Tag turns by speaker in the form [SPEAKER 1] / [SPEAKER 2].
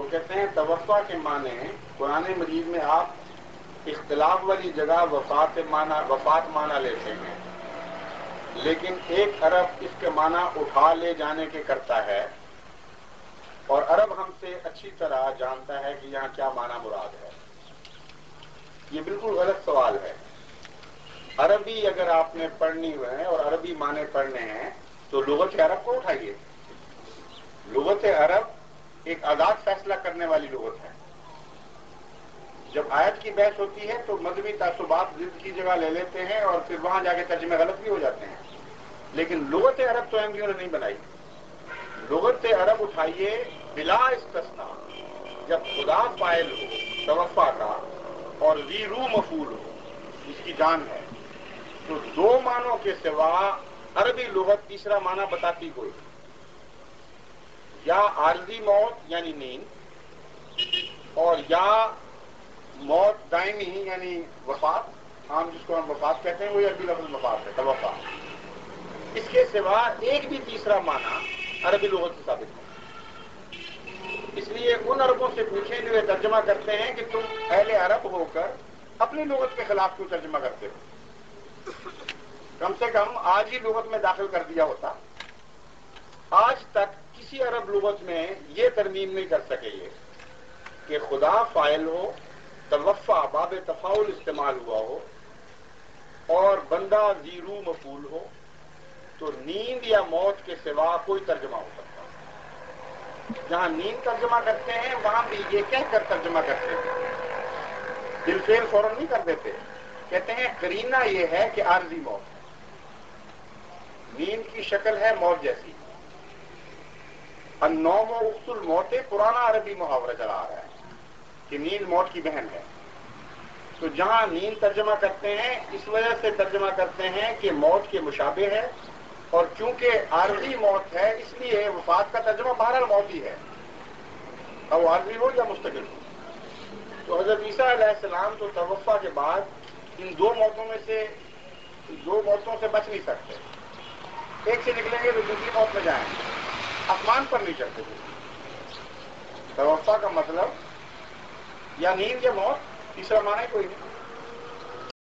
[SPEAKER 1] وہ کہتے ہیں توفع کے معنی قرآن مجید میں آپ اختلاف والی جگہ وفات معنی لیتے ہیں، لیکن ایک عرب اس کے معنی اٹھا لے جانے کے کرتا ہے، اور عرب ہم سے اچھی طرح جانتا ہے کہ یہاں کیا معنی مراد ہے۔ یہ بالکل غلط سوال ہے۔ عربی اگر آپ نے پڑھنی ہے اور عربی معنی پڑھنے ہیں تو لغت عرب کو اٹھائیے۔ لغت عرب ایک آزاد فیصلہ کرنے والی لغت ہے۔ جب آیت کی بحث ہوتی ہے تو مذہبی تعصبات ضد کی جگہ لے لیتے ہیں اور پھر وہاں جا کے ترجمے غلط بھی ہو جاتے ہیں، لیکن لغت عرب تو احمدیوں نے نہیں بنائی۔ لغت عرب اٹھائیے بلا استثناء، جب خدا فاعل ہو توفع کا اور ذی روح مفعول ہو، اس کی جان ہے، تو دو معنوں کے سوا عربی لغت تیسرا معنی بتاتی کوئی، یا عارضی موت یعنی نیند، اور یا موت دائمی یعنی وفات، عام جس کو ہم وفات کہتے ہیں وہی عربی لفظ وفات ہے، توفع۔ اس کے سوا ایک بھی تیسرا معنی عربی لغت سے ثابت ہے۔ اس لیے ان عربوں سے پوچھیں جو یہ ترجمہ کرتے ہیں کہ تم اہل عرب ہو کر اپنی لغت کے خلاف کیوں ترجمہ کرتے ہو؟ کم سے کم آج ہی لغت میں داخل کر دیا ہوتا۔ آج تک کسی عرب لغت میں یہ ترمیم نہیں کر سکے یہ کہ خدا فاعل ہو، توفع باب تفاعل استعمال ہوا ہو، اور بندہ ذی روح مفعول ہو، تو نیند یا موت کے سوا کوئی ترجمہ ہو سکتا ہے۔ جہاں نیند ترجمہ کرتے ہیں وہاں بھی یہ کہہ کر ترجمہ کرتے ہیں، دل فعل فوراً نہیں کر دیتے، کہتے ہیں قرینہ یہ ہے کہ عارضی موت ہے، نیند کی شکل ہے موت جیسی۔ النوم اخت الموت پرانا عربی محاورہ چلا آ رہا ہے کہ نیند موت کی بہن ہے۔ تو جہاں نیند ترجمہ کرتے ہیں اس وجہ سے ترجمہ کرتے ہیں کہ موت کے مشابہ ہے، اور چونکہ عارضی موت ہے اس لیے وفات کا ترجمہ بہرحال موت ہی ہے، اب وہ عارضی ہو یا مستقل ہو۔ تو حضرت عیسیٰ علیہ السلام تو توفع کے بعد ان دو موتوں سے بچ نہیں سکتے، ایک سے نکلیں گے تو دوسری موت میں جائیں گے، آسمان پر نہیں چڑھتے تھے۔ توفع کا مطلب یا نیند یا موت، تیسرا معنی کوئی نہیں۔